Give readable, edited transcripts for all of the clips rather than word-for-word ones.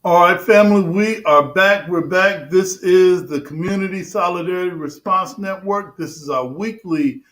All right, family, we are back. We're back. This is the Community Solidarity Response Network. This is our weekly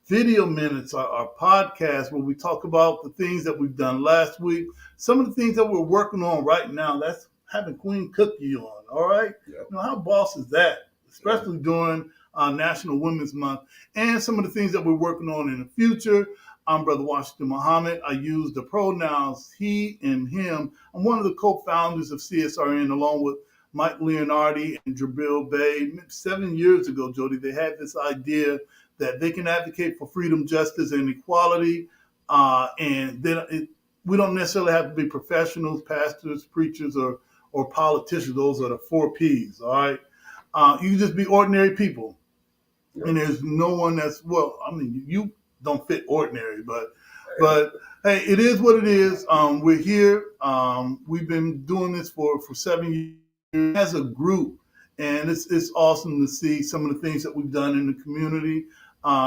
video minutes, our podcast where we talk about the things that we've done last week, some of the things that we're working on right now. That's having Queen Cookie on. All right. Yep. You know, how boss is that, especially during National Women's Month, and some of the things that we're working on in the future. I'm Brother Washington Muhammad. I use the pronouns he and him. I'm one of the co-founders of CSRN along with Mike Leonardi and Jabril Bay. 7 years ago, Jody, they had this idea that they can advocate for freedom, justice, and equality. And then we don't necessarily have to be professionals, pastors, preachers, or politicians. Those are the 4 Ps, all right? You can just be ordinary people. Yep. And there's no one that's, well, I mean, you don't fit ordinary, but hey, it is what it is. We're here. We've been doing this for 7 years as a group, and it's awesome to see some of the things that we've done in the community.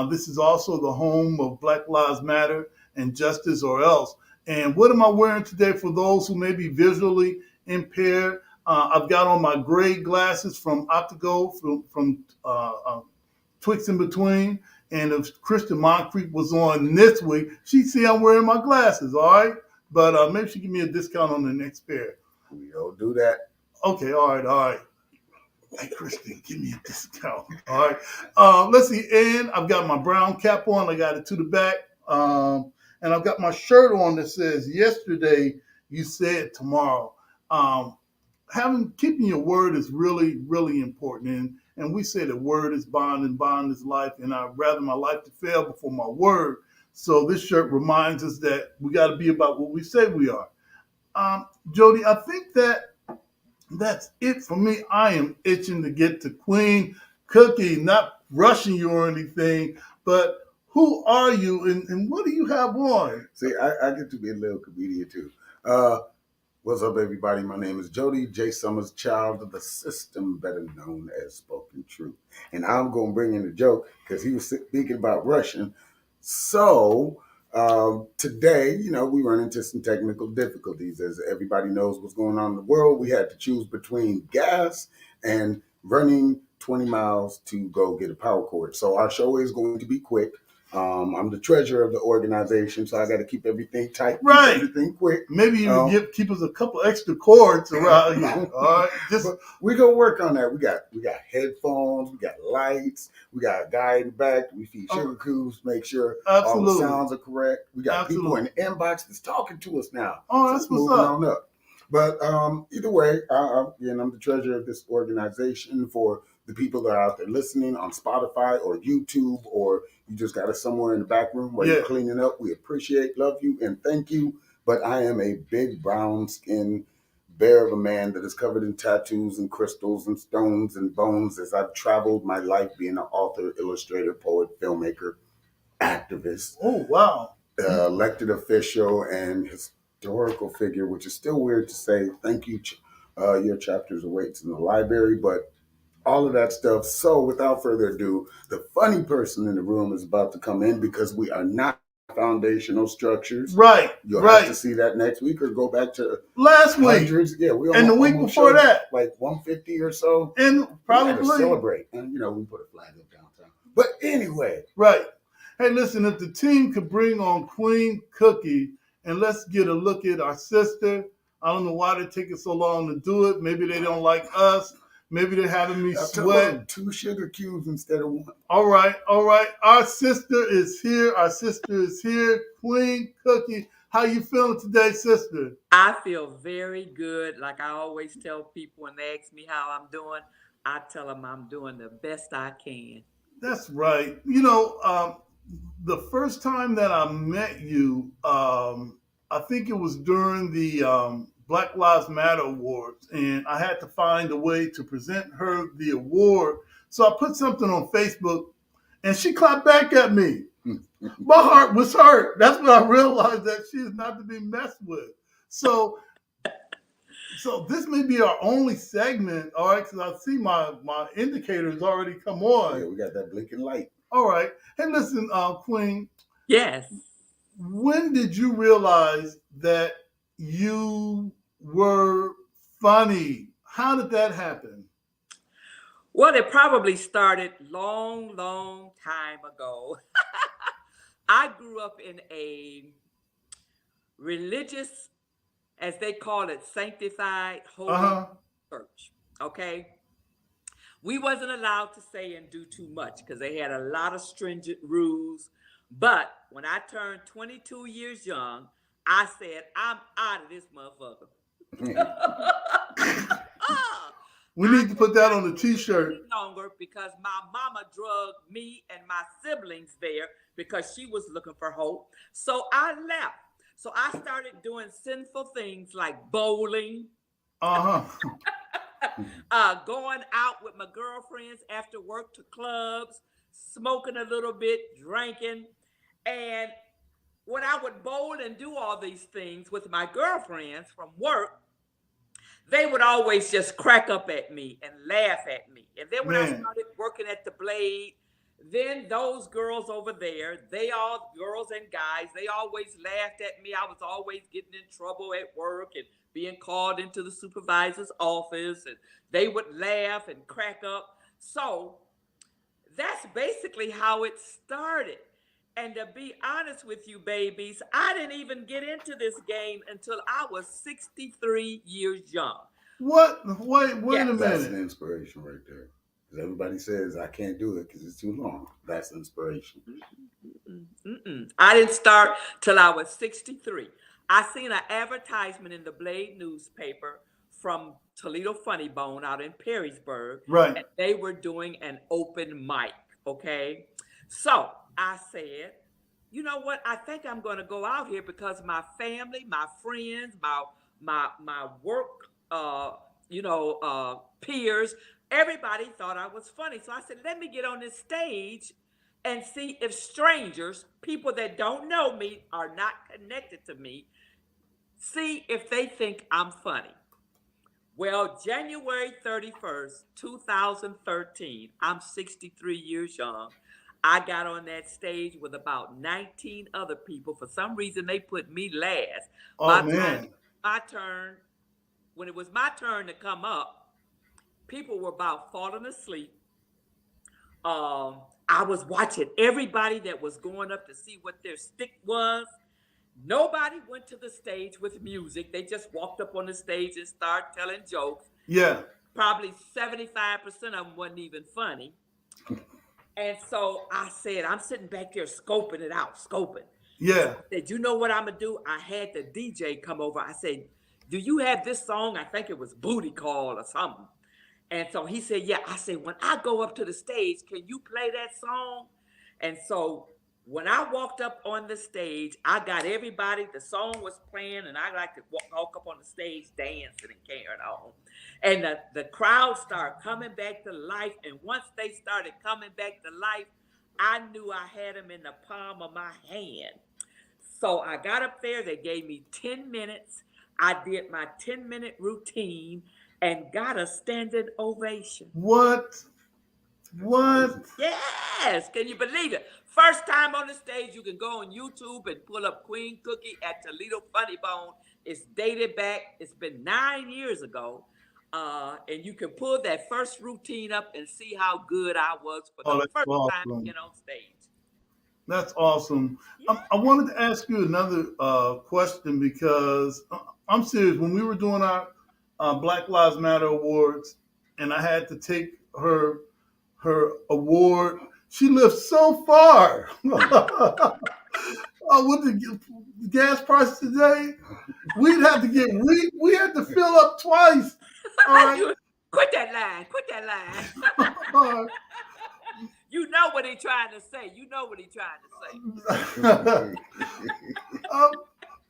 This is also the home of Black Lives Matter and Justice or Else. And what am I wearing today for those who may be visually impaired? I've got on my gray glasses from Optico, from Twix in Between. And if Christian Moncrief was on this week, she'd see I'm wearing my glasses, all right? But maybe she give me a discount on the next pair. We don't do that. Okay, all right. Hey, Christian, give me a discount, all right? Let's see, and I've got my brown cap on. I got it to the back. And I've got my shirt on that says, yesterday you said tomorrow. Keeping your word is really, really important. And we say that word is bond and bond is life. And I'd rather my life to fail before my word. So this shirt reminds us that we got to be about what we say we are. Jody, I think that's it for me. I am itching to get to Queen Cookie, not rushing you or anything, but who are you and what do you have on? See, I get to be a little comedian too. What's up, everybody? My name is Jody J. Summers, child of the system, better known as Spoken Truth. And I'm going to bring in a joke because he was thinking about Russian. So today, we run into some technical difficulties. As everybody knows what's going on in the world, we had to choose between gas and running 20 miles to go get a power cord. So our show is going to be quick. I'm the treasurer of the organization, so I got to keep everything tight, right? Keep everything quick. Maybe you keep us a couple extra cords around here. All right, we gonna work on that. We got headphones, we got lights, we got a guy in the back. We feed sugar cubes, make sure all the sounds are correct. We got people in the inbox that's talking to us now. Oh, that's what's up. On up. But either way, I'm the treasurer of this organization. For the people that are out there listening on Spotify or YouTube, or you just got us somewhere in the back room while you're cleaning up, we appreciate, love you, and thank you. But I am a big brown-skinned bear of a man that is covered in tattoos and crystals and stones and bones as I've traveled my life being an author, illustrator, poet, filmmaker, activist. Oh, wow. Elected official and historical figure, which is still weird to say. Thank you. Your chapters awaits in the library, but all of that stuff. So without further ado, the funny person in the room is about to come in because we are not foundational structures. Right. You'll have to see that next week or go back to last hundreds. week. Yeah, we and the week before that. Like 150 or so. And probably celebrate. And we put a flag up downtown. But anyway. Right. Hey, listen, if the team could bring on Queen Cookie and let's get a look at our sister. I don't know why they're taking so long to do it. Maybe they don't like us. Maybe they're having me sweat. 2 sugar cubes instead of 1. All right. Our sister is here. Queen Cookie. How you feeling today, sister? I feel very good. Like I always tell people when they ask me how I'm doing, I tell them I'm doing the best I can. That's right. The first time that I met you, I think it was during the Black Lives Matter Awards, and I had to find a way to present her the award. So I put something on Facebook, and she clapped back at me. My heart was hurt. That's when I realized that she is not to be messed with. So this may be our only segment, all right, because I see my indicators already come on. Yeah, we got that blinking light. All right. Hey, listen, Queen. Yes. When did you realize that you were funny. How did that happen? Well, it probably started long, long time ago. I grew up in a religious, as they call it, sanctified, Uh holy huh. church. Okay, we wasn't allowed to say and do too much because they had a lot of stringent rules. But when I turned 22 years young, I said, I'm out of this motherfucker. We I need to could put that not on a do it T-shirt. any longer because my mama drugged me and my siblings there because she was looking for hope. So I left. So I started doing sinful things like bowling, Uh huh. going out with my girlfriends after work to clubs, smoking a little bit, drinking. And when I would bowl and do all these things with my girlfriends from work, they would always just crack up at me and laugh at me. And then when I Man. started working at the Blade, then those girls over there, they all girls and guys, they always laughed at me. I was always getting in trouble at work and being called into the supervisor's office, and they would laugh and crack up. So that's basically how it started. And to be honest with you, babies, I didn't even get into this game until I was 63 years young. What? Wait a Yes. That's an minute. inspiration right there. Because everybody says I can't do it because it's too long. That's inspiration. Mm-mm, mm-mm. I didn't start till I was 63. I seen an advertisement in the Blade newspaper from Toledo Funny Bone out in Perrysburg, Right. and they were doing an open mic. Okay. So I said, you know what? I think I'm going to go out here because my family, my friends, my work, uh, peers, everybody thought I was funny. So I said, let me get on this stage and see if strangers, people that don't know me, are not connected to me, see if they think I'm funny. Well, January 31st, 2013, I'm 63 years young. I got on that stage with about 19 other people. For some reason, they put me last. Oh By the time man. my turn, when it was my turn to come up, people were about falling asleep. I was watching everybody that was going up to see what their stick was. Nobody went to the stage with music. They just walked up on the stage and started telling jokes. Yeah. Probably 75% of them wasn't even funny. And so I said, I'm sitting back there scoping it out, scoping. So Yeah. I said, you know what I'm gonna do? I had the DJ come over. I said, do you have this song? I think it was Booty Call or something. And so he said, yeah. I said, when I go up to the stage, can you play that song? And so when I walked up on the stage, I got everybody, the song was playing, and I like to walk up on the stage dancing and carrying on. And the crowd started coming back to life. And once they started coming back to life, I knew I had them in the palm of my hand. So I got up there, they gave me 10 minutes. I did my 10-minute routine and got a standing ovation. What? That's What? amazing. Yes, can you believe it? First time on the stage, you can go on YouTube and pull up Queen Cookie at Toledo Funny Bone. It's dated back, it's been 9 years ago. And you can pull that first routine up and see how good I was for the Oh, that's first time awesome. being on stage. That's awesome. Yeah. I wanted to ask you another question because I'm serious. When we were doing our Black Lives Matter awards, and I had to take her award, she lived so far. With the gas prices today, we'd have to get we had to fill up twice. All right. You quit that line, quit that line. All You know what he's trying to say. You know what he's trying to say. right.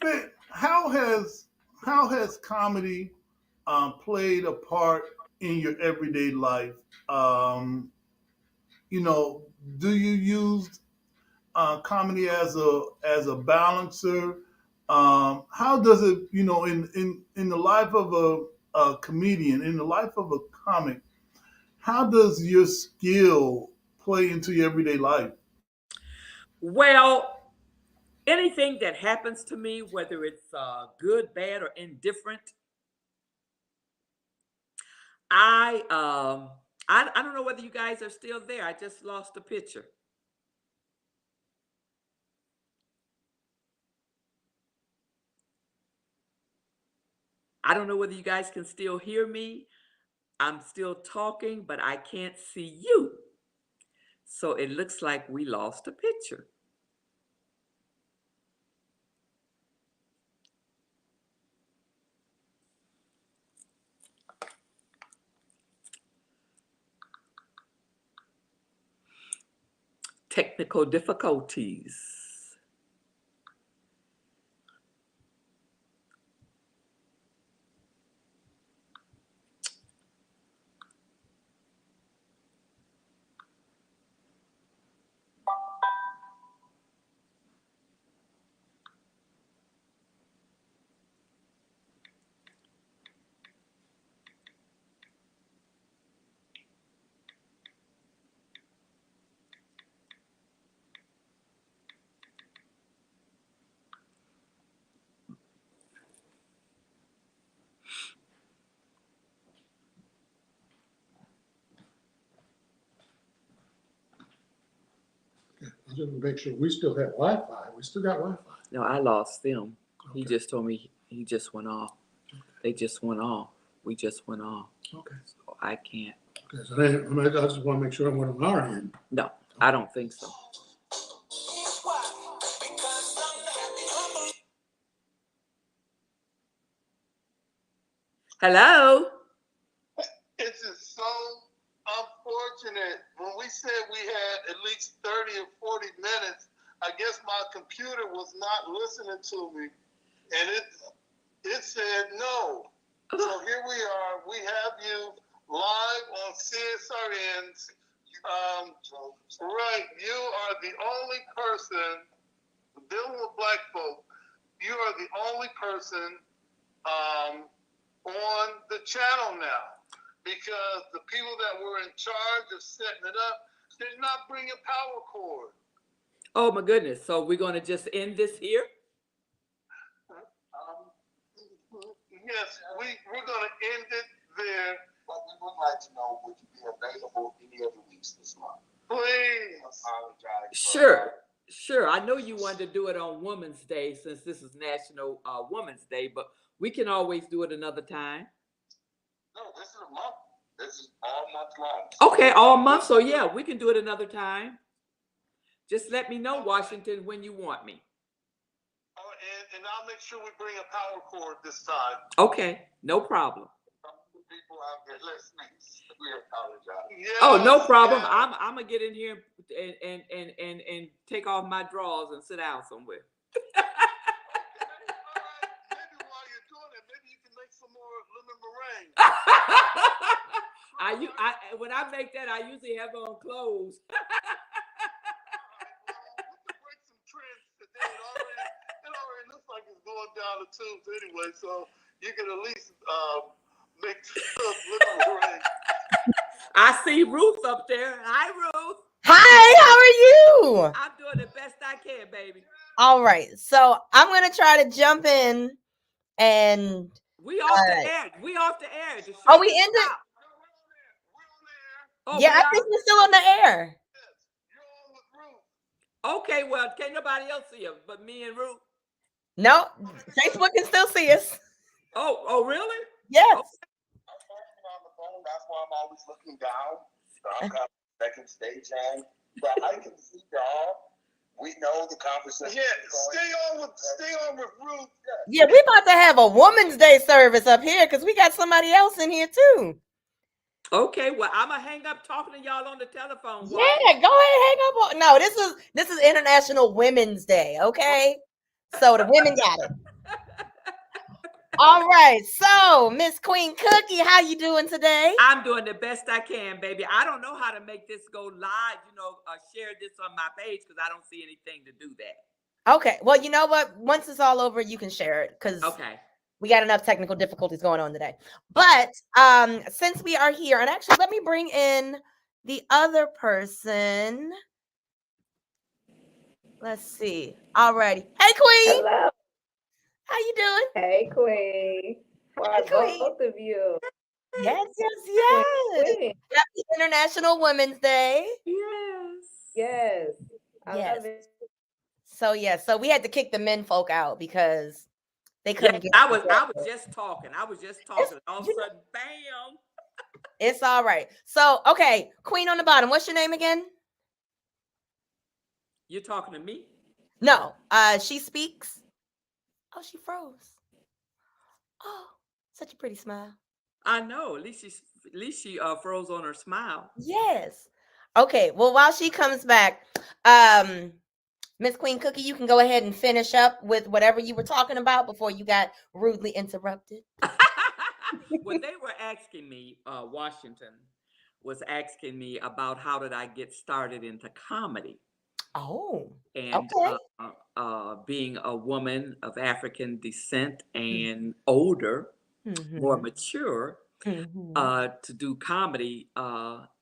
Man, how has comedy played a part in your everyday life? Um, you know, do you use comedy as a balancer? How does it, in the life of a comedian, in the life of a comic, how does your skill play into your everyday life? Well, anything that happens to me, whether it's good, bad, or indifferent, I don't know whether you guys are still there. I just lost a picture. I don't know whether you guys can still hear me. I'm still talking, but I can't see you. So it looks like we lost a picture. Technical difficulties. I just want to make sure we still have Wi-Fi. We still got Wi-Fi. No, I lost them. Okay. He just told me he just went off. Okay. They just went off. We just went off. Okay. So I can't. Okay, so I just want to make sure I went on our end. No, I don't think so. Hello? It's just so unfortunate. When we said we had at least 30 or 40 minutes, I guess my computer was not listening to me. And it said no. So here we are. We have you live on CSRN's. Right. You are the only person dealing with Black folk. You are the only person on the channel now, because the people that were in charge of setting it up did not bring a power cord. Oh my goodness. So we're going to just end this here? Yes, we're going to end it there. But we would like to know, would you be available any other weeks this month? Please. Apologize. Sure. I know you wanted to do it on Women's Day since this is National Women's Day, but we can always do it another time. No, this is a month. This is all month long. Okay, all month. So yeah, we can do it another time. Just let me know, Washington, when you want me. Oh, and I'll make sure we bring a power cord this time. Okay, no problem. Some people out there listening, we apologize. Yes, Oh, no problem. yes. I'm gonna get in here and take off my drawers and sit down somewhere. All right, maybe while you're doing it, maybe you can make some more lemon meringue. When I make that, I usually have on clothes. All right, well, we can break some trends today. It already looks like it's going down the tubes anyway, so you can at least make some lemon meringue. I see Ruth up there. Hi, Ruth. Hi, how are you? I'm doing the best I can, baby. All right, so I'm gonna try to jump in and We off the air. We off the air. The oh, show we is ended. stopped. Oh, Yeah, we I are? think we're still on the air. Yes, you're on with Ruth. Okay, well, can't nobody else see us but me and Ruth. No, Facebook can still see us. Oh, really? Yes. I'm talking on the phone, that's why I'm always looking down. So I'm kind of second stage hand. But I can see y'all. We know the conversation. Yeah, stay on with Ruth. Yeah, we about to have a Woman's Day service up here because we got somebody else in here too. Okay, well, I'm gonna hang up talking to y'all on the telephone. Yeah, go ahead, hang up. No, this is International Women's Day. Okay, so the women got it. All right, so Miss Queen Cookie, how you doing today? I'm doing the best I can, baby. I don't know how to make this go live, share this on my page because I don't see anything to do that. Okay, well, you know what? Once it's all over, you can share it because we got enough technical difficulties going on today. But since we are here, and actually, let me bring in the other person. Let's see. Alrighty. Hey, Queen. Hello. How you doing? Hey, Queen. How are both of you? Yes, yes. Happy International Women's Day. Yes. Yes. I Yes. love it. So we had to kick the men folk out because they Yeah, couldn't get I was just talking. I was just talking. All of a you know, sudden, bam. it's all right. So, okay, Queen on the bottom. What's your name again? You're talking to me? No, she speaks. Oh, she froze. Oh, such a pretty smile. I know. At least she froze on her smile. Yes. Okay, well, while she comes back, Miss Queen Cookie, you can go ahead and finish up with whatever you were talking about before you got rudely interrupted. Well, they were asking me, Washington was asking me about how did I get started into comedy. Oh, And okay. being a woman of African descent and older, more Mm-hmm. mature, Mm-hmm. to do comedy,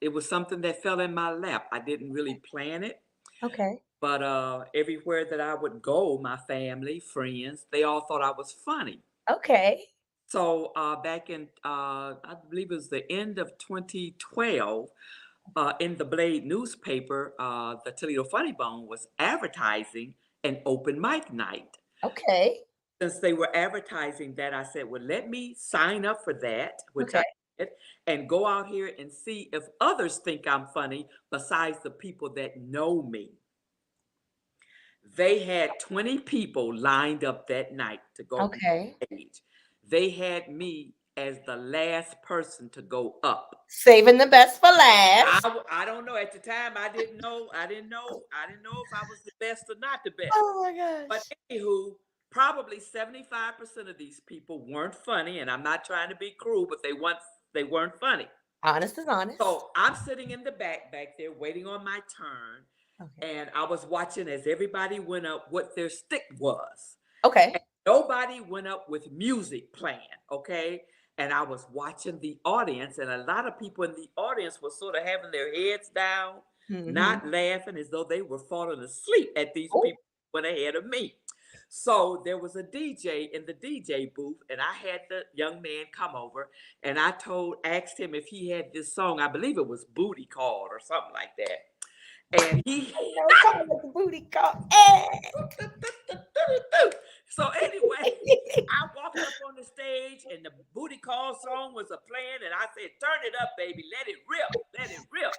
it was something that fell in my lap. I didn't really plan it, Okay. but everywhere that I would go, my family, friends, they all thought I was funny. Okay. So back in, I believe it was the end of 2012, in the Blade newspaper, the Toledo Funny Bone was advertising an open mic night. Okay. Since they were advertising that, I said, well, let me sign up for that, which Okay. I did, and go out here and see if others think I'm funny besides the people that know me. They had 20 people lined up that night to go on Okay. stage. They had me as the last person to go up. Saving the best for last. I don't know. At the time, I didn't know. I didn't know. I didn't know if I was the best or not the best. Oh my But gosh. anywho, probably 75% of these people weren't funny, and I'm not trying to be cruel, but they weren't funny. Honest is honest. So I'm sitting in the back there waiting on my turn, Okay. and I was watching as everybody went up what their stick was. Okay. Nobody went up with music playing, okay? And I was watching the audience, and a lot of people in the audience were sort of having their heads down, Mm-hmm. not laughing as though they were falling asleep at these Oh. people who went ahead of me. So there was a DJ in the DJ booth, and I had the young man come over, and asked him if he had this song. I believe it was Booty Call or something like that. And he Call it the booty call. Eh. So anyway, I walked up on the stage and the Booty Call song was a playing, and I said, "Turn it up, baby, let it rip, let it rip."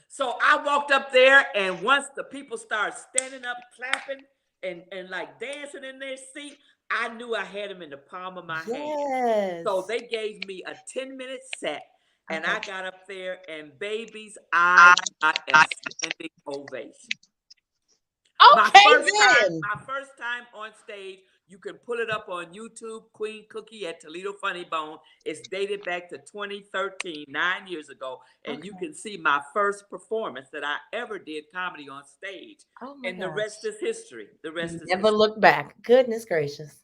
So I walked up there, and once the people started standing up, clapping, and like dancing in their seat, I knew I had them in the palm of my hand. Yes. So they gave me a 10-minute set, and Okay. I got up there, and babies, I got a standing ovation. My Okay first then. time on stage. You can pull it up on YouTube, Queen Cookie at Toledo Funny Bone. It's dated back to 2013, 9 years ago. And you Okay. can see my first performance that I ever did comedy on stage. Oh my And the gosh. rest is history. The rest is Never history. look back. Goodness gracious.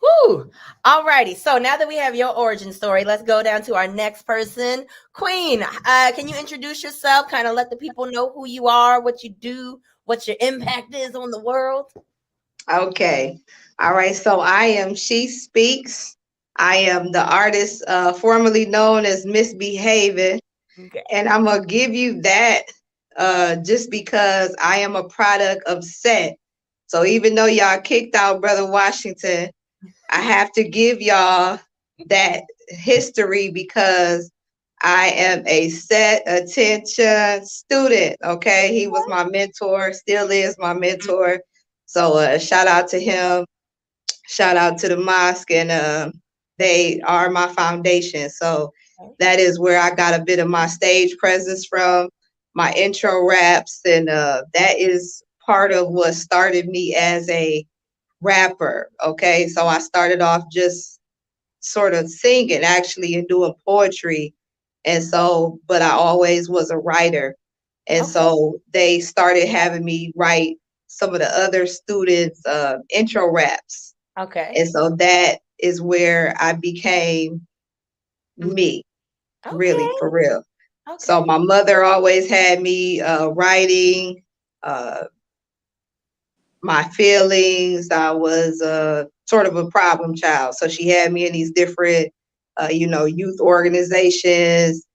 Whew. All righty. So now that we have your origin story, let's go down to our next person. Queen, can you introduce yourself? Kind of let the people know who you are, what you do, what your impact is on the world. Okay. All right. So I am She Speaks. I am the artist formerly known as Misbehaving. Okay. And I'm going to give you that just because I am a product of set. So even though y'all kicked out Brother Washington, I have to give y'all that history because I am a set attention student. Okay. He was my mentor, still is my mentor. So shout out to him. Shout out to the mosque. And they are my foundation. So that is where I got a bit of my stage presence from, my intro raps. And that is part of what started me as a rapper. Okay. So I started off just sort of singing actually and doing poetry. And so, but I always was a writer. And Okay. so they started having me write some of the other students' intro raps. Okay. And so that is where I became me, really, Okay. for real. Okay. So my mother always had me writing my feelings. I was sort of a problem child. So she had me in these different youth organizations,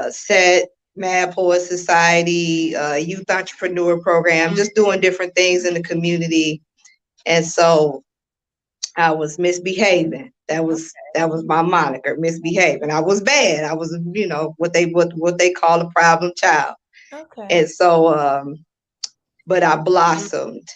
SET, Mad Poet Society, Youth Entrepreneur Program, just doing different things in the community. And so I was misbehaving. That was my moniker, misbehaving. I was bad. I was, what they call a problem child. Okay. And so, but I blossomed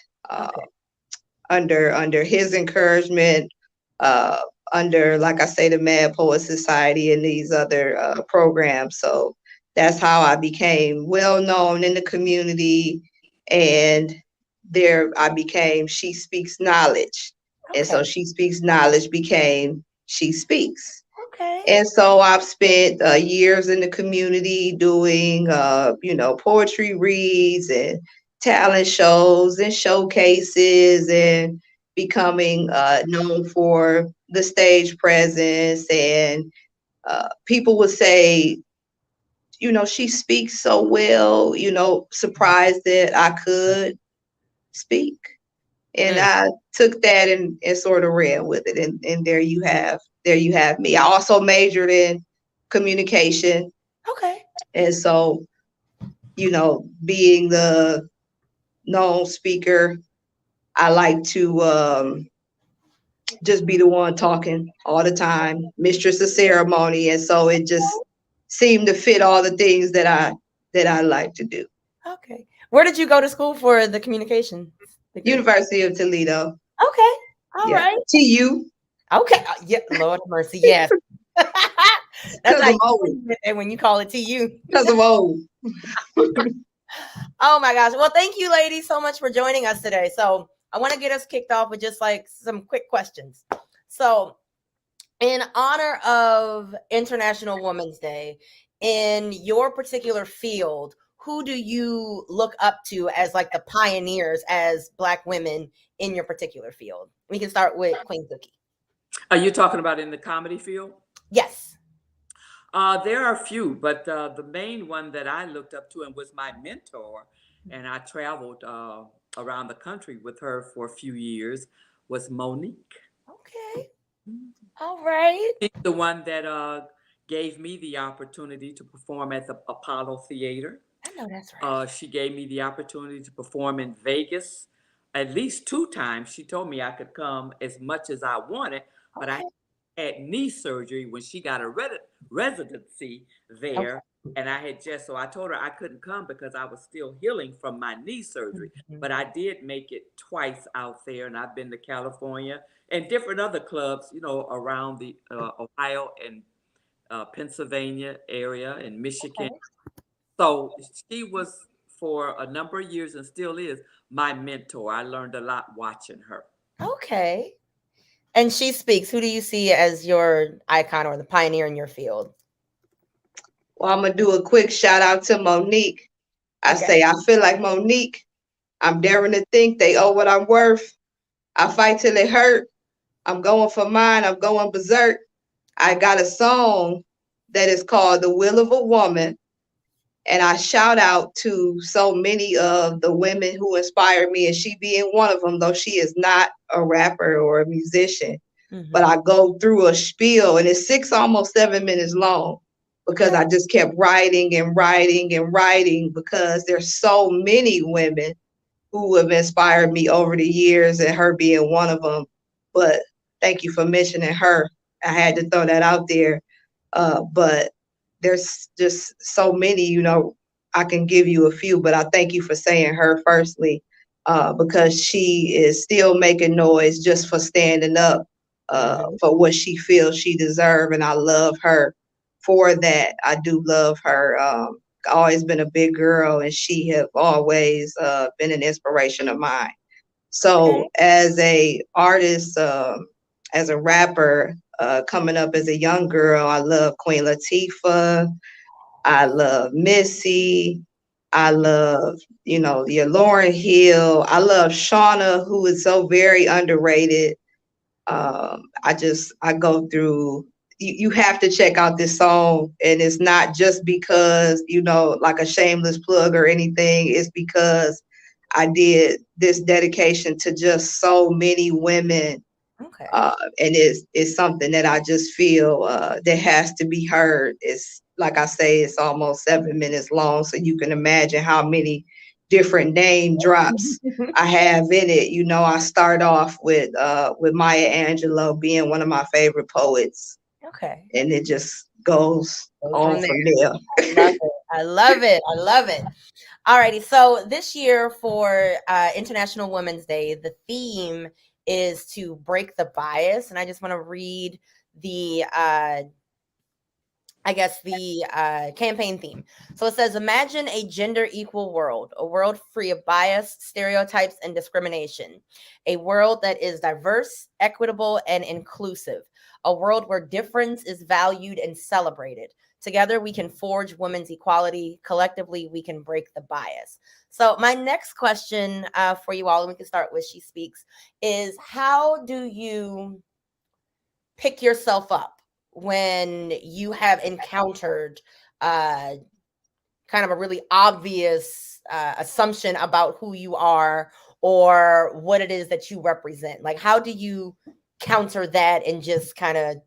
under his encouragement, under, like I say, the Mad Poet Society and these other programs. So that's how I became well known in the community, and there I became She Speaks Knowledge. And so She Speaks Knowledge became She Speaks. Okay. And so I've spent years in the community doing, poetry reads and talent shows and showcases, and becoming known for the stage presence. And people would say, she speaks so well, surprised that I could speak. And I took that and sort of ran with it. And there you have me. I also majored in communication. Okay. And so, being the known speaker, I like to just be the one talking all the time, mistress of ceremony. And so it just seemed to fit all the things that I like to do. Okay. Where did you go to school for the communication degree? University of Toledo. Okay. All right. TU. Okay. Yeah. Lord have mercy. Yes. That's like when you call it TU. Because I'm old. Oh my gosh. Well, thank you, ladies, so much for joining us today. So I want to get us kicked off with just like some quick questions. So, in honor of International Women's Day, in your particular field, who do you look up to as like the pioneers as Black women in your particular field? We can start with Queen Cookie. Are you talking about in the comedy field? Yes. There are a few, but the main one that I looked up to and was my mentor, and I traveled around the country with her for a few years, was Monique. Okay. All right. She's the one that gave me the opportunity to perform at the Apollo Theater. I know that's right. She gave me the opportunity to perform in Vegas at least 2 times. She told me I could come as much as I wanted, but I had knee surgery when she got a residency there. And I had so I told her I couldn't come because I was still healing from my knee surgery. But I did make it twice out there, and I've been to California and different other clubs, around the Ohio and Pennsylvania area and Michigan. So she was, for a number of years, and still is, my mentor. I learned a lot watching her. Okay. And She Speaks. Who do you see as your icon or the pioneer in your field? Well, I'm going to do a quick shout out to Monique. I feel like Monique. I'm daring to think they owe what I'm worth. I fight till it hurt. I'm going for mine. I'm going berserk. I got a song that is called The Will of a Woman. And I shout out to so many of the women who inspired me, and she being one of them, though she is not a rapper or a musician. But I go through a spiel, and it's almost 7 minutes long, because I just kept writing and writing and writing, because there's so many women who have inspired me over the years, and her being one of them. But thank you for mentioning her. I had to throw that out there. But there's just so many, I can give you a few, but I thank you for saying her firstly, because she is still making noise just for standing up for what she feels she deserves. And I love her for that. I do love her. Always been a big girl, and she have always been an inspiration of mine. So as a artist, as a rapper, coming up as a young girl, I love Queen Latifah. I love Missy. I love, the Lauryn Hill. I love Shauna, who is so very underrated. I go through, you have to check out this song. And it's not just because, like a shameless plug or anything. It's because I did this dedication to just so many women Okay. And it's something that I just feel that has to be heard. It's like I say, it's almost 7 minutes long, so you can imagine how many different name drops I have in it. You know, I start off with Maya Angelou being one of my favorite poets, Okay. and it just goes Goes on from from there. there. Love it. I love it. I love it. Alrighty. So this year for International Women's Day, the theme is to break the bias, and I just want to read the the campaign theme. So it says, imagine a gender equal world, a world free of bias, stereotypes, and discrimination, a world that is diverse, equitable, and inclusive, a world where difference is valued and celebrated. Together, we can forge women's equality. Collectively, we can break the bias. So my next question for you all, and we can start with She Speaks, is how do you pick yourself up when you have encountered uh, kind of a really obvious assumption about who you are or what it is that you represent? Like, how do you counter that and just kind of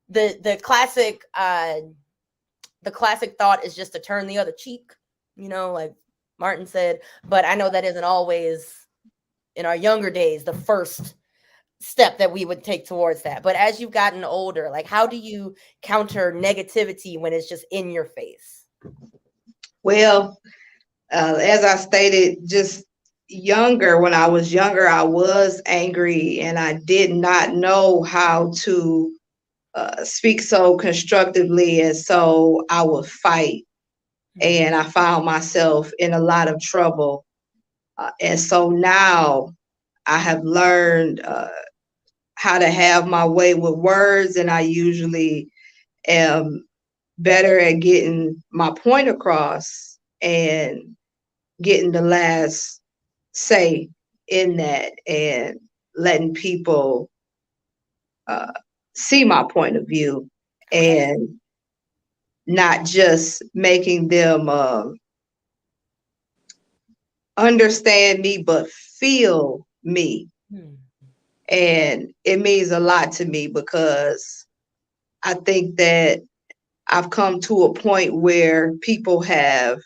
the classic thought is just to turn the other cheek, like Martin said. But I know that isn't always in our younger days the first step that we would take towards that. But as you've gotten older, like, how do you counter negativity when it's just in your face? Well, as I stated, just younger, when I was younger, I was angry and I did not know how to speak so constructively. And so I would fight. And I found myself in a lot of trouble. And so now I have learned how to have my way with words, and I usually am better at getting my point across and getting the last say in that, and letting people see my point of view, Okay. and not just making them understand me, but feel me. And it means a lot to me because I think that I've come to a point where people have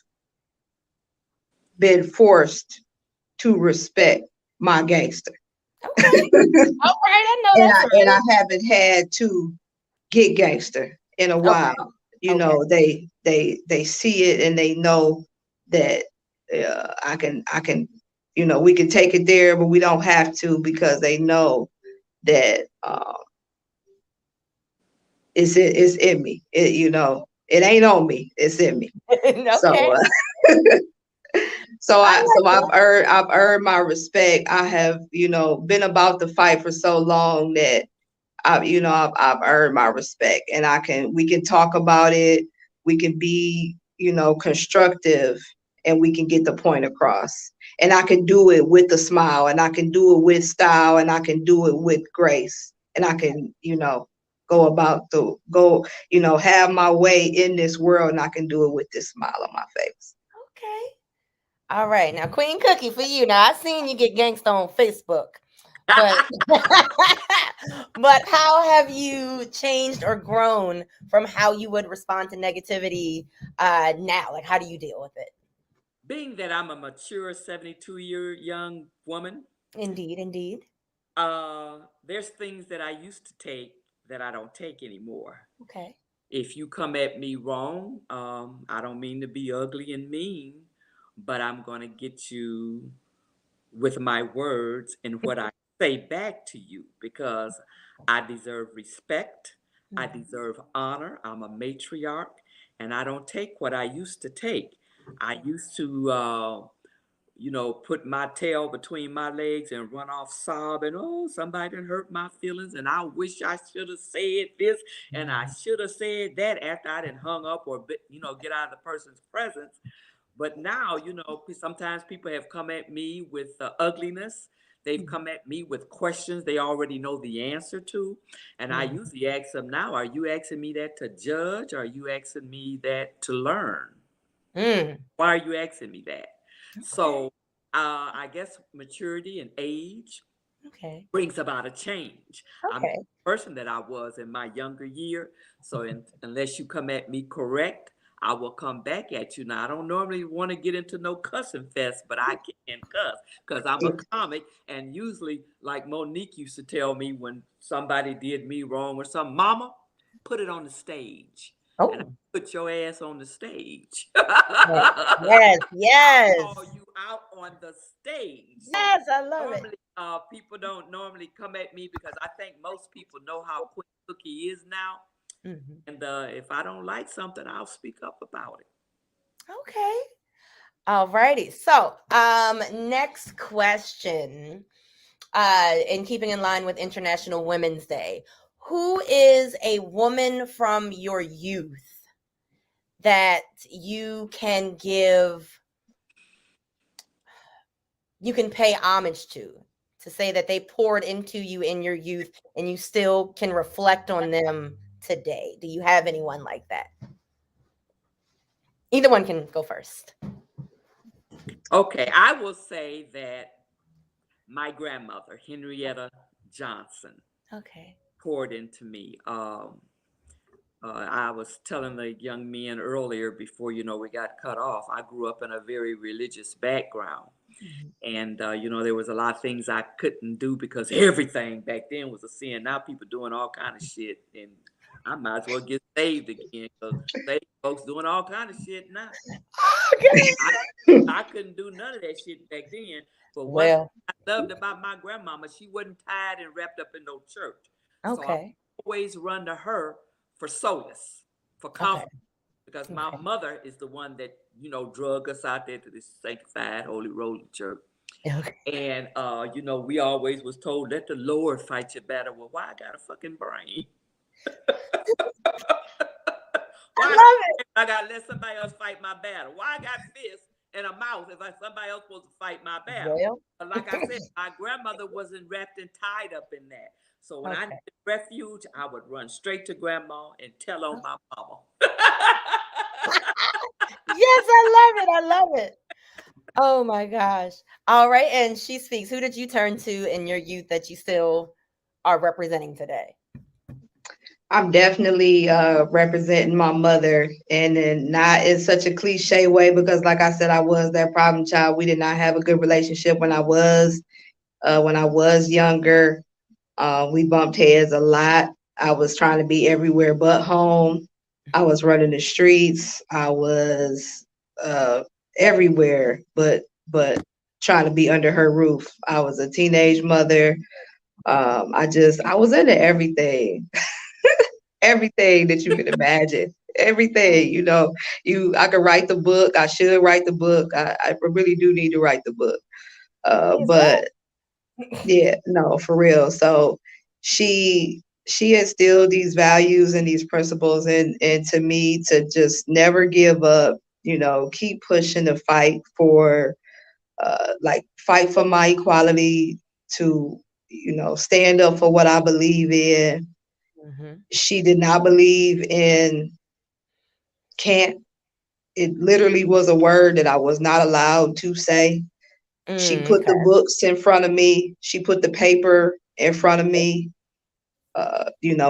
been forced to respect my gangster. Okay. All right. I know And that's I right. haven't had to get gangster in a while. Okay. You know, they see it and they know that I can, we can take it there, but we don't have to, because they know that it's in me. It ain't on me. It's in me. So Okay. so I I so like it. I've earned my respect. I have, been about the fight for so long that I've earned my respect, and we can talk about it. We can be, constructive, and we can get the point across. And I can do it with a smile, and I can do it with style, and I can do it with grace. And I can, have my way in this world, and I can do it with this smile on my face. Okay. All right. Now, Queen Cookie, for you. Now, I seen you get gangsta on Facebook, but but how have you changed or grown from how you would respond to negativity now? Like, how do you deal with it? Being that I'm a mature 72-year young woman, Indeed, indeed. there's things that I used to take that I don't take anymore. Okay. If you come at me wrong, I don't mean to be ugly and mean, but I'm going to get you with my words and what I say back to you, because I deserve respect. I deserve honor. I'm a matriarch, and I don't take what I used to take. I used to, put my tail between my legs and run off sobbing. Oh, somebody done hurt my feelings, and I wish I should have said this, and I should have said that after I done hung up or, get out of the person's presence. But now, sometimes people have come at me with ugliness. They've come at me with questions they already know the answer to. And I usually ask them now, are you asking me that to judge? Or are you asking me that to learn? Mm. Why are you asking me that? So I guess maturity and age Okay. brings about a change. I'm not Okay. the person that I was in my younger year. So unless you come at me correct, I will come back at you. Now, I don't normally want to get into no cussing fest, but I can cuss because I'm a comic. And usually, like Monique used to tell me when somebody did me wrong or something, Mama, put it on the stage. And I Oh, put your ass on the stage. yes, yes, I'll yes. call you out on the stage. So Yes, I love it. normally, people don't normally come at me because I think most people know how Queen Cookie is now. Mhm. And if I don't like something, I'll speak up about it. Okay. All righty. So, next question. In keeping in line with International Women's Day, who is a woman from your youth that you can pay homage to say that they poured into you in your youth and you still can reflect on them today? Do you have anyone like that? Either one can go first. Okay, I will say that my grandmother, Henrietta Johnson, Okay. poured into me. I was telling the young men earlier before we got cut off. I grew up in a very religious background, Mhm. and there was a lot of things I couldn't do because everything back then was a sin. Now people doing all kind of shit, and I might as well get saved again because saved folks doing all kind of shit now. I I couldn't do none of that shit back then. But one thing Well, I loved about my grandmama, she wasn't tied and wrapped up in no church. So I okay. always run to her for solace, for Okay. comfort. Because my Okay. mother is the one that, drug us out there to this sanctified holy roller church. Okay. And we always was told, let the Lord fight your battle. Well, why I got a fucking brain? I Why love it. I gotta let somebody else fight my battle? Why I got fists and a mouth if somebody else supposed to fight my battle? Well, But like I said, my grandmother wasn't wrapped and tied up in that. So when I okay. needed refuge, I would run straight to grandma and tell on my mama. Yes, I love it. I love it. Oh my gosh. All right. And she speaks. Who did you turn to in your youth that you still are representing today? I'm definitely representing my mother, and then not in such a cliche way, because like I said, I was that problem child. We did not have a good relationship when I was younger. We bumped heads a lot. I was trying to be everywhere but home. I was running the streets. I was uh, everywhere but trying to be under her roof. I was a teenage mother. I was into everything, everything that you can imagine. Everything, I could write the book. I should write the book. I really do need to write the book. Please But yeah, no, for real. So she instilled these values and these principles into me to just never give up, keep pushing the fight for fight for my equality, to stand up for what I believe in. Mhm. She did not believe in can't. It literally was a word that I was not allowed to say. She put the Okay. books in front of me. She put the paper in front of me.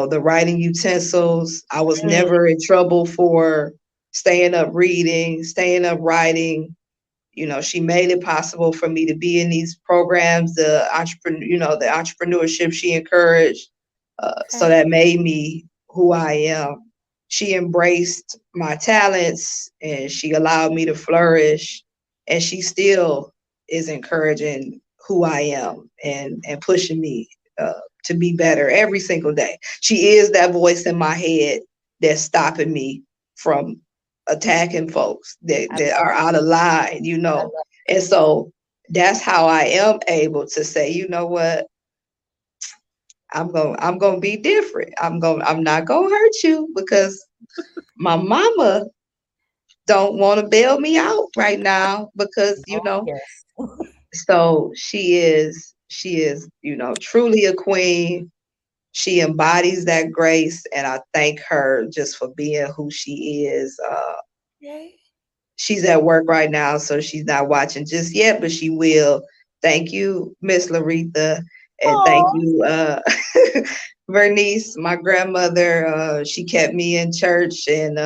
The writing utensils. I was Mm, never in trouble for staying up reading, staying up writing. She made it possible for me to be in these programs, the entrepreneurship she encouraged. So okay. that made me who I am. She embraced my talents and she allowed me to flourish. And she still is encouraging who I am and pushing me to be better every single day. She is that voice in my head that's stopping me from attacking folks I that love are it. out of line, I love And so that's how I am able to say, you know what, I'm gonna be different. I'm not gonna hurt you because my mama don't want to bail me out right now because it. Oh, yes. so she is truly a queen. She embodies that grace, and I thank her just for being who she is. Yay. She's at work right now, so she's not watching just yet, but she will. Thank you, Miss Laretha. And thank you, Vernice, my grandmother. She kept me in church, and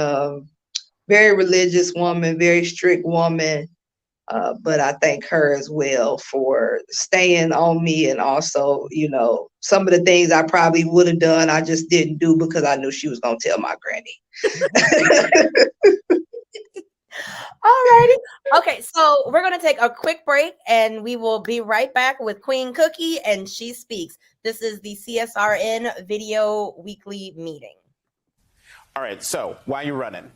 very religious woman, very strict woman. But I thank her as well for staying on me, and also, some of the things I probably would have done, I just didn't do because I knew she was gonna tell my granny. Alrighty. Okay, so we're gonna take a quick break and we will be right back with Queen Cookie and She Speaks. This is the CSRN video weekly meeting. All right, so why are you running?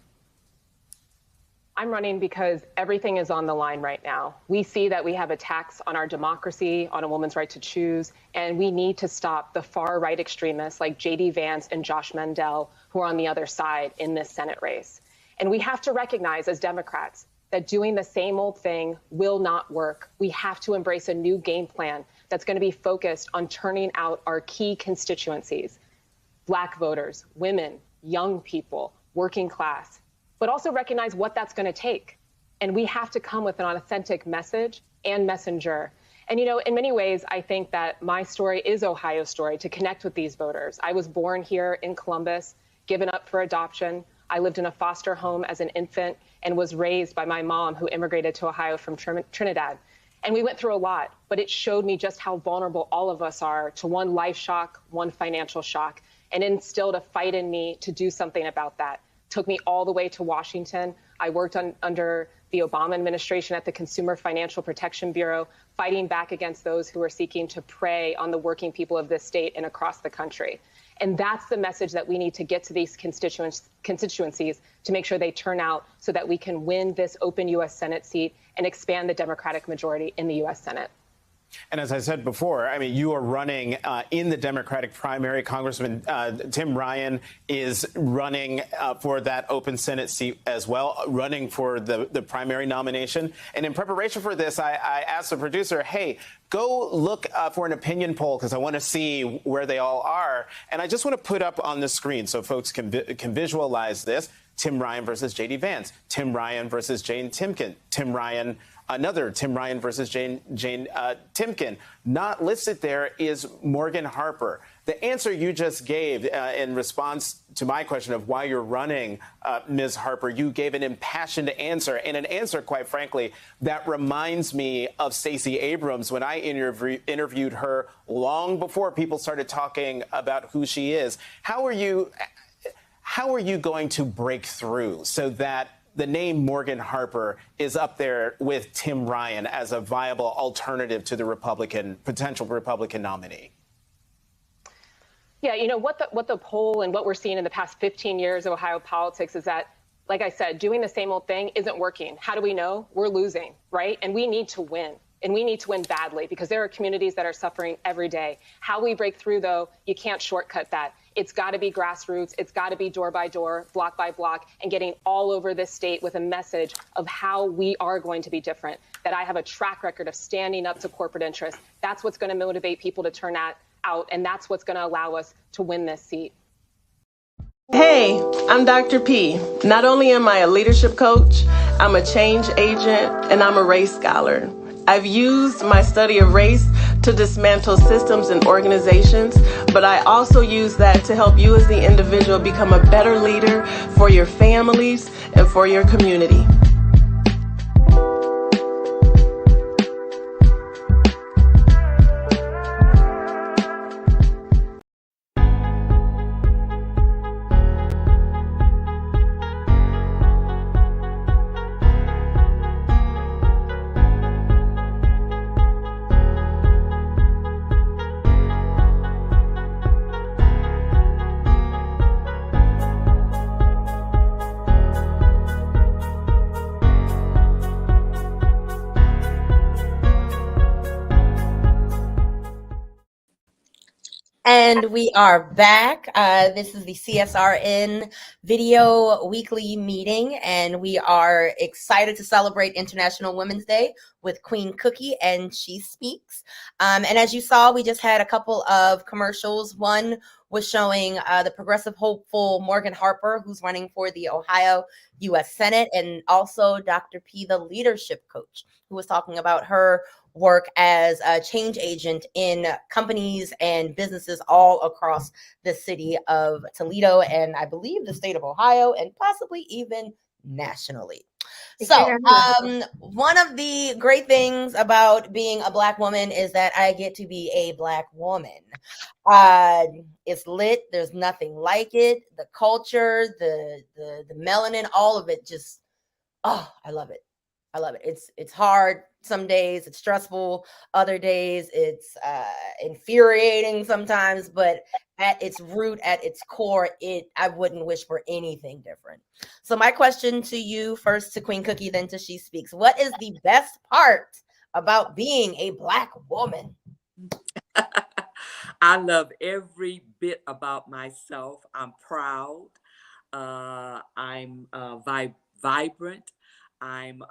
I'm running because everything is on the line right now. We see that we have attacks on our democracy, on a woman's right to choose, and we need to stop the far right extremists like J.D. Vance and Josh Mandel, who are on the other side in this Senate race. And we have to recognize as Democrats that doing the same old thing will not work. We have to embrace a new game plan that's going to be focused on turning out our key constituencies: Black voters, women, young people, working class, but also recognize what that's going to take. And we have to come with an authentic message and messenger. And, in many ways, I think that my story is Ohio's story to connect with these voters. I was born here in Columbus, given up for adoption. I lived in a foster home as an infant and was raised by my mom, who immigrated to Ohio from Trinidad. And we went through a lot, but it showed me just how vulnerable all of us are to one life shock, one financial shock, and instilled a fight in me to do something about that. Took me all the way to Washington. I worked under the Obama administration at the Consumer Financial Protection Bureau, fighting back against those who were seeking to prey on the working people of this state and across the country. And that's the message that we need to get to these constituencies to make sure they turn out so that we can win this open U.S. Senate seat and expand the Democratic majority in the U.S. Senate. And as I said before, I mean, you are running in the Democratic primary. Congressman Tim Ryan is running for that open Senate seat as well, running for the primary nomination. And in preparation for this, I asked the producer, hey, go look for an opinion poll because I want to see where they all are. And I just want to put up on the screen so folks can visualize this. Tim Ryan versus J.D. Vance, Tim Ryan versus Jane Timken, another Tim Ryan versus Jane Timken. Not listed there is Morgan Harper. The answer you just gave in response to my question of why you're running, Ms. Harper, you gave an impassioned answer, and an answer, quite frankly, that reminds me of Stacey Abrams when I interviewed her long before people started talking about who she is. How are you going to break through so that the name Morgan Harper is up there with Tim Ryan as a viable alternative to the potential Republican nominee? Yeah, what the poll and what we're seeing in the past 15 years of Ohio politics is that, like I said, doing the same old thing isn't working. How do we know? We're losing, right? And we need to win. And we need to win badly because there are communities that are suffering every day. How we break through, though, you can't shortcut that. It's got to be grassroots. It's got to be door by door, block by block, and getting all over this state with a message of how we are going to be different, that I have a track record of standing up to corporate interests. That's what's going to motivate people to turn out, and that's what's going to allow us to win this seat. Hey, I'm Dr. P. Not only am I a leadership coach, I'm a change agent, and I'm a race scholar. I've used my study of race to dismantle systems and organizations, but I also use that to help you as the individual become a better leader for your families and for your community. And we are back. This is the CSRN video weekly meeting, and we are excited to celebrate International Women's Day with Queen Cookie and She Speaks. And as you saw, we just had a couple of commercials. One was showing the progressive hopeful Morgan Harper, who's running for the Ohio U.S. Senate, and also Dr. P, the leadership coach, who was talking about her work as a change agent in companies and businesses all across the city of Toledo, and I believe the state of Ohio, and possibly even nationally. So, one of the great things about being a Black woman is that I get to be a Black woman. It's lit. There's nothing like it. The culture, the melanin, all of it just, oh, I love it. I love it. It's hard some days, it's stressful other days, it's infuriating sometimes, but at its root, at its core, I wouldn't wish for anything different. So my question to you, first to Queen Cookie, then to She Speaks, what is the best part about being a Black woman? I love every bit about myself. I'm proud. I'm vibrant. I'm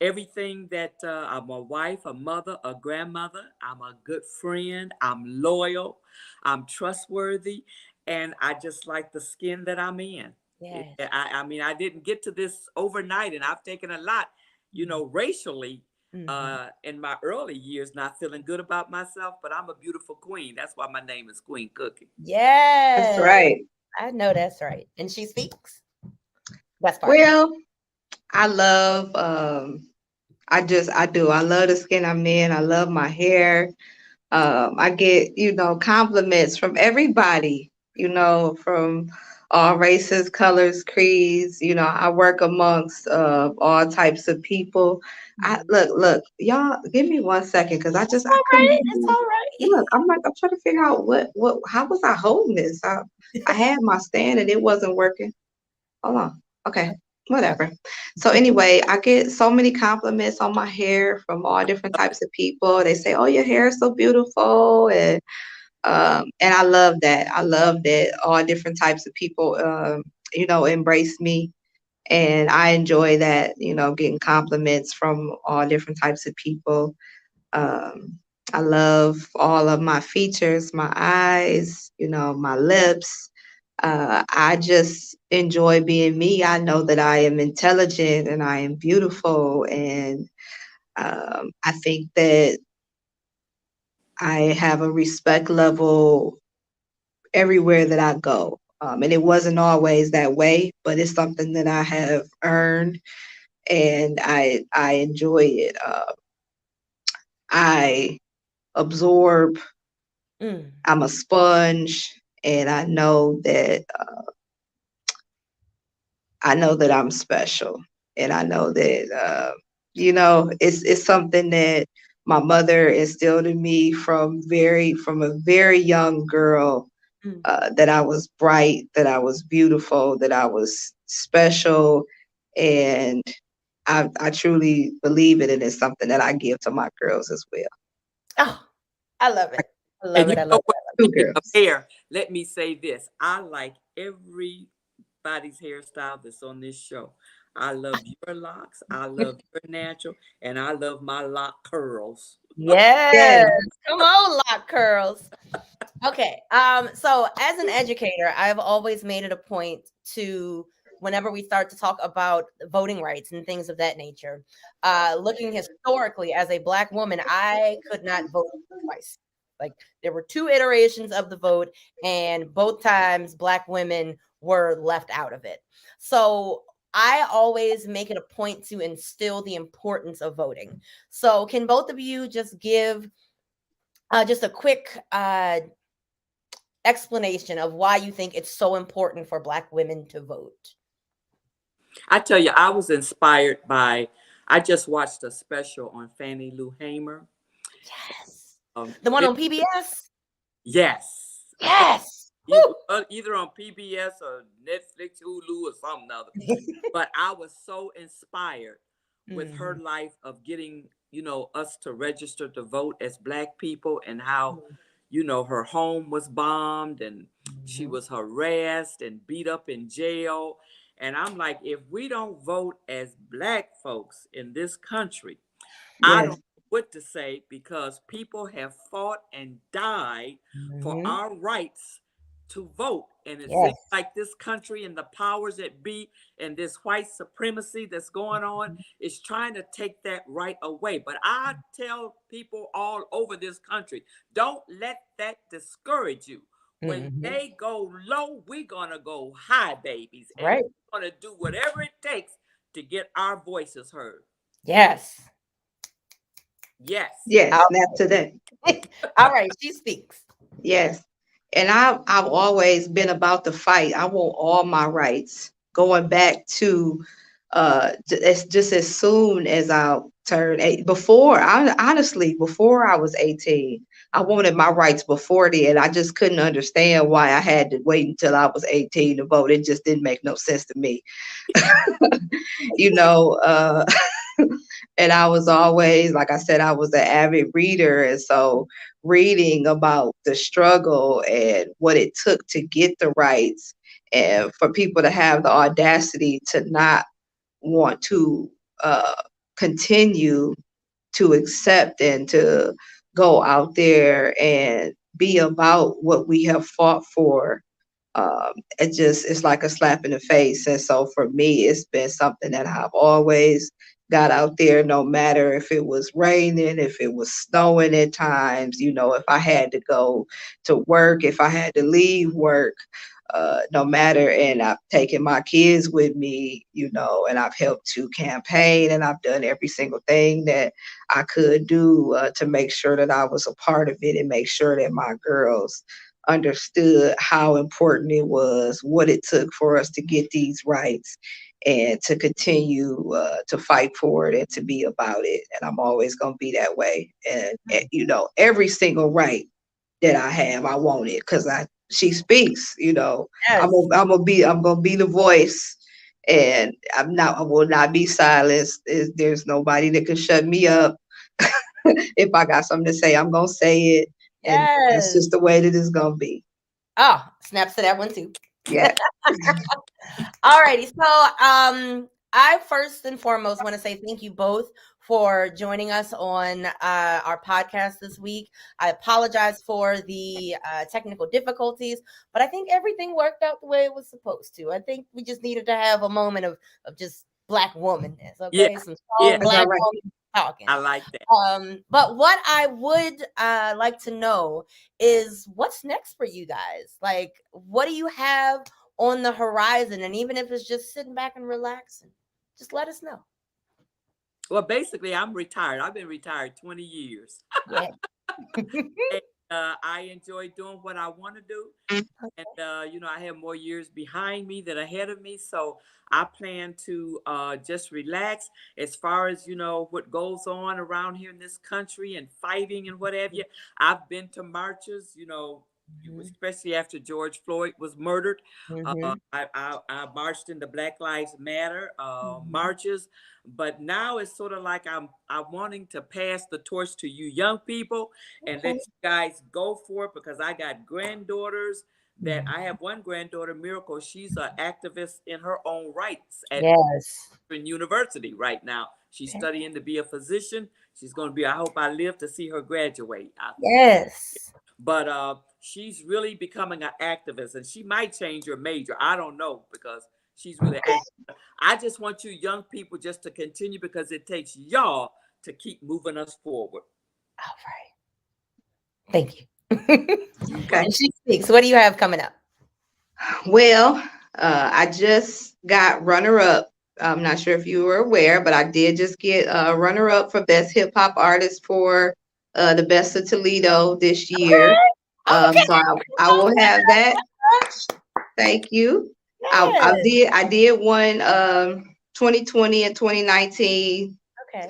everything that I'm a wife, a mother, a grandmother. I'm a good friend. I'm loyal. I'm trustworthy. And I just like the skin that I'm in. Yes. I mean, I didn't get to this overnight, and I've taken a lot, racially. In my early years, not feeling good about myself, but I'm a beautiful queen. That's why my name is Queen Cookie. Yes. That's right. I know that's right. And She Speaks? Best part. Well, I love, I do. I love the skin I'm in. I love my hair. I get, compliments from everybody, from all races, colors, creeds. I work amongst all types of people. Look, y'all, give me 1 second, because I couldn't. It's all right. Look, I'm trying to figure out how was I holding this? I had my stand and it wasn't working. Hold on. Okay, whatever. So anyway, I get so many compliments on my hair from all different types of people. They say, "Oh, your hair is so beautiful," and I love that. I love that all different types of people, embrace me, and I enjoy that. Getting compliments from all different types of people. Um, I love all of my features, my eyes, my lips. I just enjoy being me. I know that I am intelligent and I am beautiful. And I think that I have a respect level everywhere that I go. And it wasn't always that way, but it's something that I have earned and I enjoy it. I absorb. I'm a sponge, and I know that I'm special, and I know that it's something that my mother instilled in me from a very young girl, that I was bright, that I was beautiful, that I was special, and I truly believe it, and it's something that I give to my girls as well. Oh, I love it. I love And it. I love it. speaking of hair, let me say this. I like everybody's hairstyle that's on this show. I love your locks. I love your natural. And I love my lock curls. Yes. Come on, lock curls. Okay. So as an educator, I've always made it a point to, whenever we start to talk about voting rights and things of that nature, looking historically as a Black woman, I could not vote twice. Like, there were 2 iterations of the vote, and both times Black women were left out of it. So I always make it a point to instill the importance of voting. So can both of you just give just a quick explanation of why you think it's so important for Black women to vote? I tell you, I was inspired by, I just watched a special on Fannie Lou Hamer. Yes. The one on PBS? Yes. Yes. Either on PBS or Netflix, Hulu, or something other. But I was so inspired with her life of getting, us to register to vote as Black people, and how, her home was bombed and she was harassed and beat up in jail. And I'm like, if we don't vote as Black folks in this country, I don't know what to say, because people have fought and died for our rights to vote. And it Yes. seems like this country and the powers that be and this white supremacy that's going on is trying to take that right away. But I tell people all over this country, don't let that discourage you. When they go low, we're going to go high, babies. And Right. we're going to do whatever it takes to get our voices heard. Yes. Yes. Yes, snap to that. All right, she speaks. Yes. And I've always been about the fight. I want all my rights. Going back to it's just as soon as I turned before I was 18, I wanted my rights before then. I just couldn't understand why I had to wait until I was 18 to vote. It just didn't make no sense to me. You know, and I was always, like I said, I was an avid reader. And so reading about the struggle and what it took to get the rights and for people to have the audacity to not want to continue to accept and to go out there and be about what we have fought for. It's like a slap in the face. And so for me, it's been something that I've always got out there, no matter if it was raining, if it was snowing at times, you know, if I had to go to work, if I had to leave work, no matter. And I've taken my kids with me, you know, and I've helped to campaign, and I've done every single thing that I could do to make sure that I was a part of it and make sure that my girls understood how important it was, what it took for us to get these rights and to continue to fight for it and to be about it. And I'm always going to be that way. And, you know, every single right that I have, I want it because she speaks, you know. Yes. I'm gonna be the voice, and I will not be silenced. There's nobody that can shut me up. If I got something to say, I'm gonna say it. And that's Yes. just the way that it's gonna be. Oh, snaps to that one too. Yeah. All righty. So I first and foremost want to say thank you both for joining us on our podcast this week. I apologize for the technical difficulties, but I think everything worked out the way it was supposed to. I think we just needed to have a moment of just Black womanness, okay? Yeah. Some strong Black right. woman talking. I like that. But what I would like to know is what's next for you guys? Like, what do you have on the horizon? And even if it's just sitting back and relaxing, just let us know. Well, basically, I'm retired. I've been retired 20 years. Yeah. And, I enjoy doing what I want to do. And, you know, I have more years behind me than ahead of me. So I plan to just relax as far as, you know, what goes on around here in this country and fighting and what have you. I've been to marches, you know, especially after George Floyd was murdered. I marched in the Black Lives Matter marches, but now it's sort of like I'm wanting to pass the torch to you young people and let you guys go for it, because I got granddaughters that I have one granddaughter, Miracle. She's an activist in her own rights at University right now. She's studying to be a physician. She's going to be, I hope I live to see her graduate. Yes. But she's really becoming an activist, and she might change her major. I don't know, because she's really active. I just want you young people just to continue, because it takes y'all to keep moving us forward. All right. Thank you. Okay. And she speaks. What do you have coming up? Well, I just got runner-up. I'm not sure if you were aware, but I did just get runner-up for Best Hip Hop Artist for the Best of Toledo this year. Okay. So I will have that. Thank you. Yes. I did one 2020 and 2019. Okay.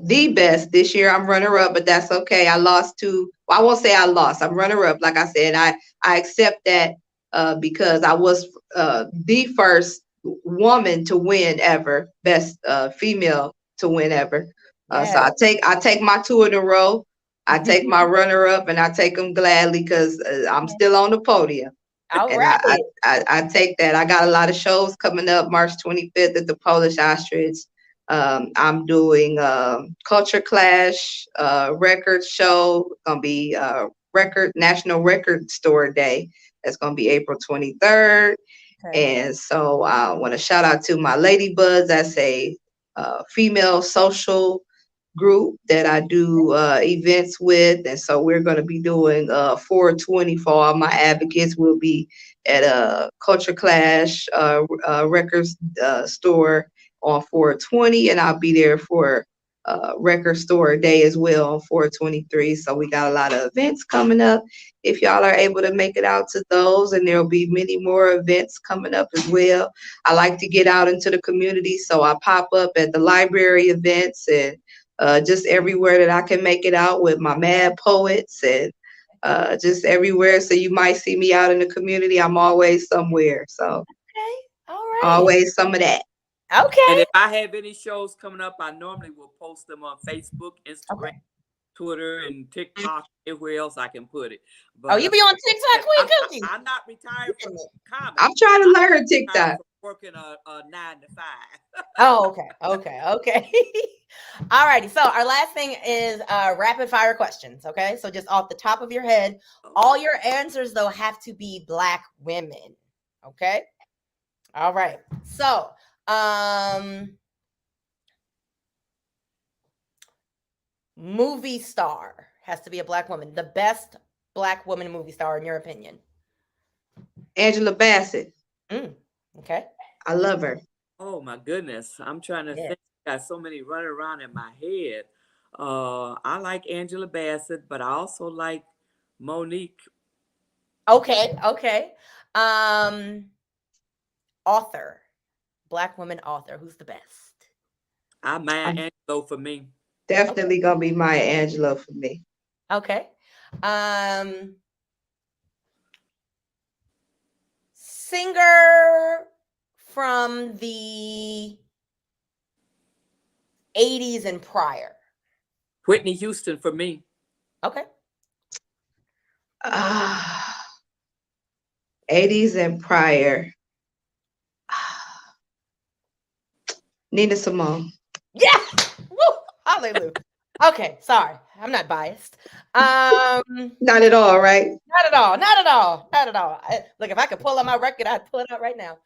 The best this year. I'm runner up, but that's okay. I lost to, well, I won't say I lost. I'm runner up. Like I said, I accept that because I was the first woman to win ever, best female to win ever. So I take my two in a row. I take my runner up, and I take them gladly, because I'm still on the podium. All And right. I take that. I got a lot of shows coming up March 25th at the Polish Ostrich. I'm doing Culture Clash record show. Gonna be National Record Store Day. That's going to be April 23rd. Okay. And so I want to shout out to my Ladybuds. That's a female social group that I do events with. And so we're going to be doing 420 for all my advocates. We'll be at a Culture Clash records store on 420, and I'll be there for record store day as well on 423. So we got a lot of events coming up. If y'all are able to make it out to those, and there'll be many more events coming up as well. I like to get out into the community, so I pop up at the library events and just everywhere that I can make it out with my mad poets and just everywhere. So you might see me out in the community. I'm always somewhere. So Okay. All right. always some of that. Okay. And if I have any shows coming up, I normally will post them on Facebook, Instagram, Twitter, and TikTok, everywhere else I can put it. But, oh, you be on TikTok, Queen Cookie? I'm not retired from comedy. I'm trying to learn retired TikTok. from working a 9 to 5. Oh, okay. All righty. So our last thing is rapid fire questions. Okay. So just off the top of your head, all your answers though have to be Black women. Okay. All right. So movie star has to be a Black woman. The best Black woman movie star in your opinion? Angela Bassett. Okay. I love her. Oh my goodness. I'm trying to think. Got so many running around in my head. I like Angela Bassett, but I also like Monique. Okay. Author. Black woman author. Who's the best? Maya Angelou for me. Definitely gonna be Maya Angelou for me. Okay. Singer from the 80s and prior. Whitney Houston for me. Okay. 80s and prior. Nina Simone. Yeah. Woo! Hallelujah. Okay, sorry. I'm not biased. Not at all, right? Not at all. Look, if I could pull out my record, I'd pull it out right now.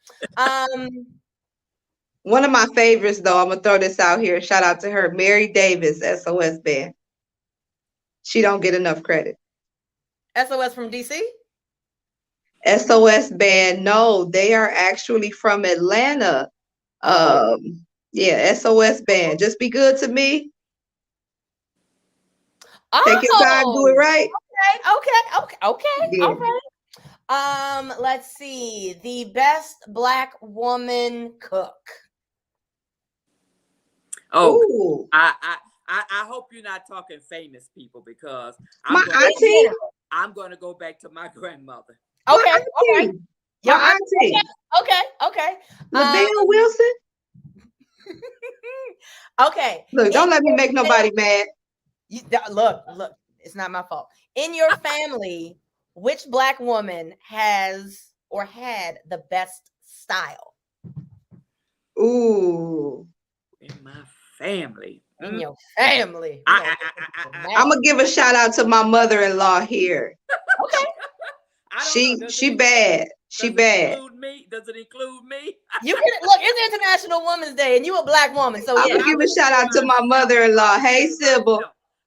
One of my favorites, though, I'm gonna throw this out here. Shout out to her, Mary Davis, SOS Band. She don't get enough credit. SOS from DC? SOS Band, no, they are actually from Atlanta. Yeah, SOS Band. Just Be Good to Me. Take your time, do it right. Okay. Yeah. All right. Let's see. The best Black woman cook. Oh, I hope you're not talking famous people because my auntie. I'm going to go back to my grandmother. Okay. Your auntie. Okay. LaBelle Wilson. Okay. Look, don't let me make nobody mad. Look, it's not my fault. In your family, which Black woman has or had the best style? Ooh. In my family. In your family. I'm gonna give a shout out to my mother-in-law here. Okay. She bad. She bad. Does it include me? You can look. It's International Women's Day, and you a Black woman, so I'm yeah. gonna give a shout out to my mother-in-law. Hey, Sybil.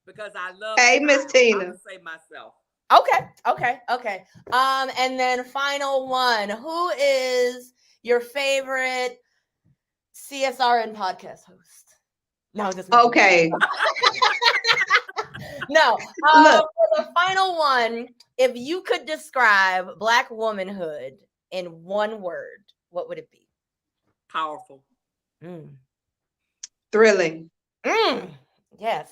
Because I love. Hey, Miss Tina. I'm gonna say myself. Okay. And then final one. Who is your favorite CSRN podcast host? No, just okay. No. Look. For the final one, if you could describe Black womanhood in one word, what would it be? Powerful. Thrilling. Yes.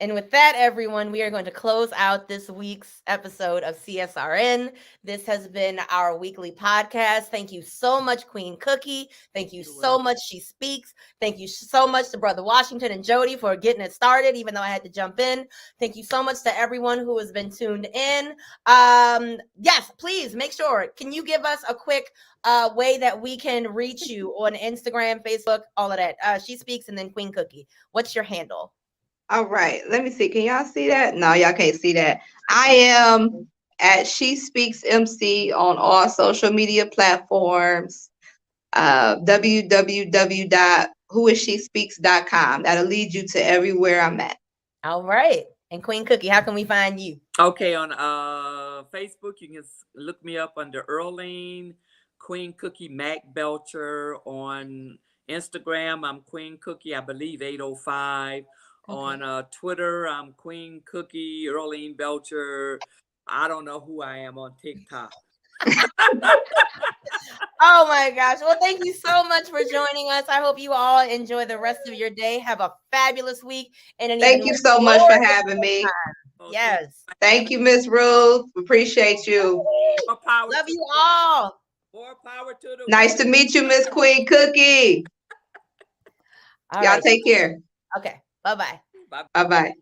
And with that, everyone, we are going to close out this week's episode of CSRN. This has been our weekly podcast. Thank you so much, Queen Cookie. Thank you so much, She Speaks. Thank you so much to Brother Washington and Jody for getting it started, even though I had to jump in. Thank you so much to everyone who has been tuned in. Yes, please make sure. Can you give us a quick way that we can reach you on Instagram, Facebook, all of that? She Speaks and then Queen Cookie. What's your handle? All right, let me see. Can y'all see that? No, y'all can't see that. I am at She Speaks MC on all social media platforms. www.whoisshespeaks.com. That'll lead you to everywhere I'm at. All right. And Queen Cookie, how can we find you? Okay, on Facebook, you can look me up under Earlene Queen Cookie Mac Belcher. On Instagram, I'm Queen Cookie, I believe 805. On Twitter, I'm Queen Cookie Earlene Belcher. I don't know who I am on TikTok. Oh my gosh. Well, thank you so much for joining us. I hope you all enjoy the rest of your day. Have a fabulous week. And thank you so much for having me. Yes. Thank you, Miss Ruth. Appreciate you. More power. Love you all. More power to the Nice to meet you, Miss Queen Cookie. All Y'all right. take care. Okay. Bye-bye. Bye-bye.